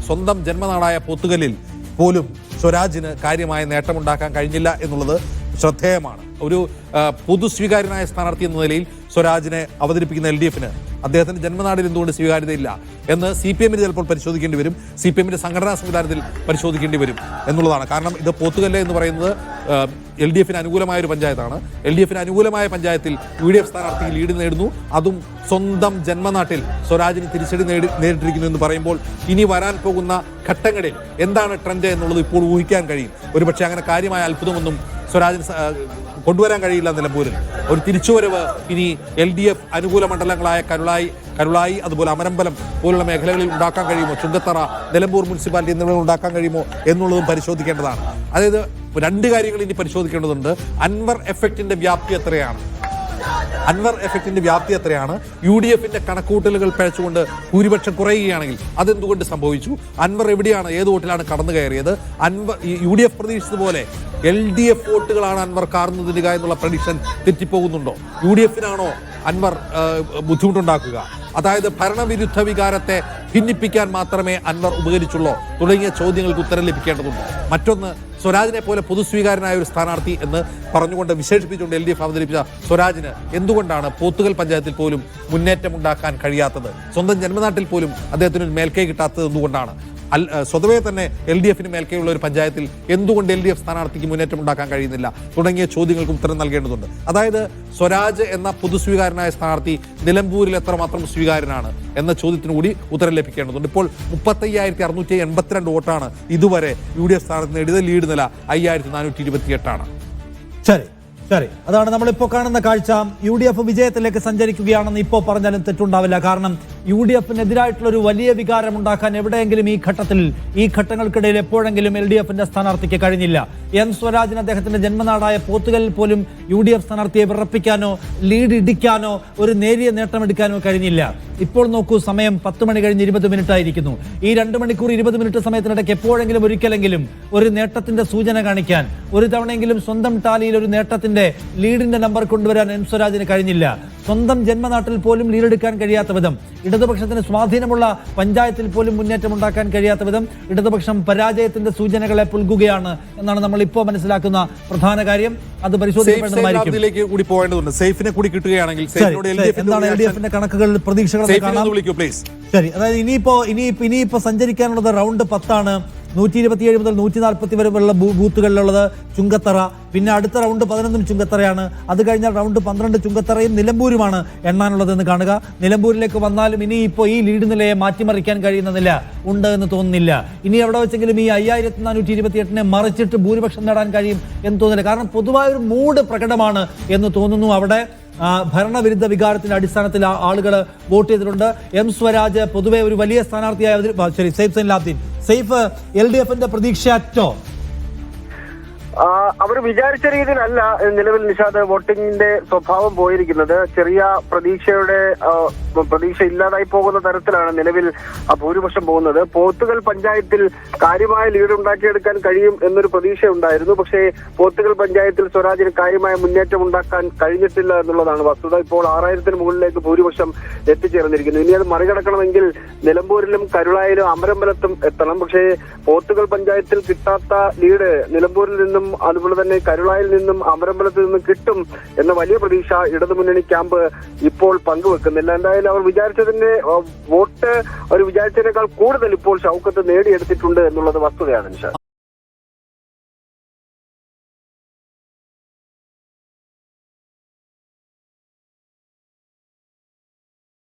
സ്വന്തം ജന്മനാടായ പോത്തുകല്ലിൽ പോലും സ്വരാജിന് കാര്യമായ നേട്ടമുണ്ടാക്കാൻ കഴിഞ്ഞില്ല എന്നുള്ളത് ശ്രദ്ധേയമാണ്. ഒരു പൊതുസ്വീകാര്യനായ സ്ഥാനാർത്ഥി എന്ന നിലയിൽ സ്വരാജിനെ അവതരിപ്പിക്കുന്ന LDFന് അദ്ദേഹത്തിന്റെ ജന്മനാടിൽ എന്തുകൊണ്ട് സ്വീകാര്യതയില്ല എന്ന് CPM ചിലപ്പോൾ പരിശോധിക്കേണ്ടി വരും. CPM സംഘടനാ സംവിധാനത്തിൽ പരിശോധിക്കേണ്ടി വരും എന്നുള്ളതാണ്. കാരണം ഇത് പോത്തുകല്ല് എന്ന് പറയുന്നത് LDFന് അനുകൂലമായ ഒരു പഞ്ചായത്താണ്. LDFന് അനുകൂലമായ പഞ്ചായത്തിൽ UDF സ്ഥാനാർത്ഥി ലീഡ് നേടുന്നു, അതും സ്വന്തം ജന്മനാട്ടിൽ സ്വരാജിന് തിരിച്ചടി നേരിട്ടിരിക്കുന്നു എന്ന് പറയുമ്പോൾ ഇനി വരാൻ പോകുന്ന ഘട്ടങ്ങളിൽ എന്താണ് ട്രെൻഡ് എന്നുള്ളത് ഇപ്പോൾ ഊഹിക്കാൻ കഴിയും. ഒരുപക്ഷെ അങ്ങനെ കാര്യമായ അത്ഭുതമൊന്നും സ്വരാജിന് കൊണ്ടുവരാൻ കഴിയില്ല. നിലമ്പൂരിൽ ഒരു തിരിച്ചുവരവ് ഇനി LDF അനുകൂല മണ്ഡലങ്ങളായ കരുളായി അതുപോലെ അമരമ്പലം പോലുള്ള മേഖലകളിൽ ഉണ്ടാക്കാൻ കഴിയുമോ, ചുങ്കത്തറ, നിലമ്പൂർ മുനിസിപ്പാലിറ്റി എന്നിവയിൽ ഉണ്ടാക്കാൻ കഴിയുമോ എന്നുള്ളതും പരിശോധിക്കേണ്ടതാണ്. അതായത് രണ്ട് കാര്യങ്ങൾ ഇനി പരിശോധിക്കേണ്ടതുണ്ട്. അൻവർ എഫക്റ്റിന്റെ വ്യാപ്തി എത്രയാണ്? UDFന്റെ കണക്കൂട്ടലുകൾ പിഴച്ചുകൊണ്ട് ഭൂരിപക്ഷം കുറയുകയാണെങ്കിൽ അതെന്തുകൊണ്ട് സംഭവിച്ചു? അൻവർ എവിടെയാണ്, ഏത് വോട്ടിലാണ് കടന്നു കയറിയത്? UDF പ്രതീക്ഷിച്ചതുപോലെ LDF വോട്ടുകളാണ് അൻവർ കാർന്നു എന്നുള്ള പ്രഡിക്ഷൻ തെറ്റിപ്പോകുന്നുണ്ടോ? UDFനാണോ അൻവർ ബുദ്ധിമുട്ടുണ്ടാക്കുക? അതായത് ഭരണവിരുദ്ധ വികാരത്തെ ഭിന്നിപ്പിക്കാൻ മാത്രമേ അൻവർ ഉപകരിച്ചുള്ളൂ തുടങ്ങിയ ചോദ്യങ്ങൾക്ക് ഉത്തരം ലഭിക്കേണ്ടതുണ്ട്. മറ്റൊന്ന്, സ്വരാജിനെ പോലെ പൊതുസ്വീകാരനായ ഒരു സ്ഥാനാർത്ഥി എന്ന് പറഞ്ഞുകൊണ്ട് വിശേഷിപ്പിച്ചുകൊണ്ട് LDF അവതരിപ്പിച്ച സ്വരാജിന് എന്തുകൊണ്ടാണ് പോത്തുകൽ പഞ്ചായത്തിൽ പോലും മുന്നേറ്റമുണ്ടാക്കാൻ കഴിയാത്തത്? സ്വന്തം ജന്മനാട്ടിൽ പോലും അദ്ദേഹത്തിന് മേൽക്കൈ കിട്ടാത്തത് എന്തുകൊണ്ടാണ്? സ്വതവേ തന്നെ LDFന് മേൽക്കൈയുള്ള ഒരു പഞ്ചായത്തിൽ എന്തുകൊണ്ട് LDF സ്ഥാനാർത്ഥിക്ക് മുന്നേറ്റം ഉണ്ടാക്കാൻ കഴിയുന്നില്ല തുടങ്ങിയ ചോദ്യങ്ങൾക്ക് ഉത്തരം നൽകേണ്ടതുണ്ട്. അതായത് സ്വരാജ് എന്ന പൊതുസ്വീകാരനായ സ്ഥാനാർത്ഥി നിലമ്പൂരിൽ എത്രമാത്രം സ്വീകാര്യനാണ് എന്ന ചോദ്യത്തിന് കൂടി ഉത്തരം ലഭിക്കേണ്ടതുണ്ട്. ഇപ്പോൾ 35,682 വോട്ടാണ് ഇതുവരെ UDF സ്ഥാനാർത്ഥി നേടിയത്. ലീഡ് നില 5,428 ശരി, അതാണ് നമ്മളിപ്പോൾ കാണുന്ന കാഴ്ച. UDF വിജയത്തിലേക്ക് സഞ്ചരിക്കുകയാണെന്ന് ഇപ്പോൾ പറഞ്ഞാലും തെറ്റുണ്ടാവില്ല. കാരണം UDFനെതിരായിട്ടുള്ള ഒരു വലിയ വികാരം ഉണ്ടാക്കാൻ എവിടെയെങ്കിലും ഈ ഘട്ടങ്ങൾക്കിടയിൽ എപ്പോഴെങ്കിലും LDFന്റെ സ്ഥാനാർത്ഥിക്ക് കഴിഞ്ഞില്ല. M സ്വരാജിന് അദ്ദേഹത്തിന്റെ ജന്മനാടായ പോത്തുകലിൽ പോലും UDF സ്ഥാനാർത്ഥിയെ വിറപ്പിക്കാനോ ലീഡ് ഇടിക്കാനോ ഒരു നേരിയ നേട്ടമെടുക്കാനോ കഴിഞ്ഞില്ല. ഇപ്പോൾ നോക്കൂ, സമയം 10 മണി കഴിഞ്ഞ് 20 മിനിറ്റ് ആയിരിക്കുന്നു. ഈ 2 മണിക്കൂർ 20 മിനിറ്റ് സമയത്തിനിടയ്ക്ക് എപ്പോഴെങ്കിലും ഒരിക്കലെങ്കിലും ഒരു നേട്ടത്തിന്റെ സൂചന കാണിക്കാൻ, ഒരു തവണയെങ്കിലും സ്വന്തം ടാലിയിൽ ഒരു നേട്ടത്തിന്റെ ലീഡിന്റെ നമ്പർ കൊണ്ടുവരാൻ M സ്വരാജിന് കഴിഞ്ഞില്ല. സ്വന്തം ജന്മനാട്ടിൽ പോലും ലീഡെടുക്കാൻ കഴിയാത്ത വിധം, ഇടതുപക്ഷത്തിന് സ്വാധീനമുള്ള പഞ്ചായത്തിൽ പോലും മുന്നേറ്റം ഉണ്ടാക്കാൻ കഴിയാത്ത വിധം ഇടതുപക്ഷം പരാജയത്തിന്റെ സൂചനകളെ പുൽകുകയാണ് എന്നാണ് നമ്മൾ ഇപ്പോൾ മനസ്സിലാക്കുന്ന പ്രധാന കാര്യം. അത് പരിശോധിക്കപ്പെടുന്നതായിരിക്കും. എന്താണ് LDFന്റെ കണക്കുകൾ, പ്രതീക്ഷകൾ? ശരി, അതായത് ഇനിയിപ്പോ സഞ്ചരിക്കാനുള്ളത് റൗണ്ട് 10 ആണ്. 127 മുതൽ 140 വരെയുള്ള ബൂത്തുകളിലുള്ളത് ചുങ്കത്തറ. പിന്നെ അടുത്ത റൗണ്ട് 11 ചുങ്കത്തറയാണ്. അത് കഴിഞ്ഞാൽ റൗണ്ട് 12 ചുങ്കത്തറയും നിലമ്പൂരുമാണ് എണ്ണാനുള്ളതെന്ന് കാണുക. നിലമ്പൂരിലേക്ക് വന്നാലും ഇനിയിപ്പോൾ ഈ ലീഡ് നിലയെ മാറ്റിമറിക്കാൻ കഴിയുന്ന നില ഉണ്ട് എന്ന് തോന്നുന്നില്ല. ഇനി എവിടെ വെച്ചെങ്കിലും ഈ 5,428 മറിച്ചിട്ട് ഭൂരിപക്ഷം നേടാൻ കഴിയും എന്ന് തോന്നുന്നില്ല. കാരണം പൊതുവായൊരു മൂഡ് പ്രകടമാണ് എന്ന് തോന്നുന്നു. അവിടെ ഭരണവിരുദ്ധ വികാരത്തിന്റെ അടിസ്ഥാനത്തിൽ ആളുകൾ വോട്ട് ചെയ്തിട്ടുണ്ട്. M സ്വരാജ് പൊതുവെ ഒരു വലിയ സ്ഥാനാർത്ഥിയായ സെയ്ഫ് സൈനുലാബ്ദീൻ, സെയ്ഫ്, LDFന്റെ പ്രതീക്ഷ അറ്റോ? അവർ വിചാരിച്ച രീതിയിലല്ല നിലവിൽ നിഷാദ് വോട്ടിങ്ങിന്റെ സ്വഭാവം പോയിരിക്കുന്നത്. ചെറിയ പ്രതീക്ഷ ഇല്ലാതായി പോകുന്ന തരത്തിലാണ് നിലവിൽ ഭൂരിപക്ഷം പോകുന്നത്. പോത്തുകൽ പഞ്ചായത്തിൽ കാര്യമായ ലീഡ് ഉണ്ടാക്കിയെടുക്കാൻ കഴിയും എന്നൊരു പ്രതീക്ഷ ഉണ്ടായിരുന്നു. പക്ഷേ പോത്തുകൽ പഞ്ചായത്തിൽ സ്വരാജിന് കാര്യമായ മുന്നേറ്റം ഉണ്ടാക്കാൻ കഴിഞ്ഞിട്ടില്ല എന്നുള്ളതാണ് വസ്തുത. ഇപ്പോൾ 6,000-ന് മുകളിലേക്ക് ഭൂരിപക്ഷം എത്തിച്ചേർന്നിരിക്കുന്നു. ഇനി അത് മറികടക്കണമെങ്കിൽ നിലമ്പൂരിലും കരുളായിലും അമരമ്പലത്തും എത്തണം. പക്ഷേ പോത്തുകൽ പഞ്ചായത്തിൽ കിട്ടാത്ത ലീഡ് നിലമ്പൂരിൽ നിന്നും അതുപോലെ തന്നെ കരുളായിൽ നിന്നും അമരമ്പലത്തിൽ നിന്നും കിട്ടും എന്ന വലിയ പ്രതീക്ഷ ഇടതുമുന്നണി ക്യാമ്പ് ഇപ്പോൾ പങ്കുവെക്കുന്നില്ല. എന്തായാലും അവർ വിചാരിച്ചതിന്റെ വോട്ട് അവർ വിചാരിച്ചതിനേക്കാൾ കൂടുതൽ ഇപ്പോൾ ഷൗക്കത്ത് നേടിയെടുത്തിട്ടുണ്ട് എന്നുള്ളത് വസ്തുതയാണ് നിഷാദ്.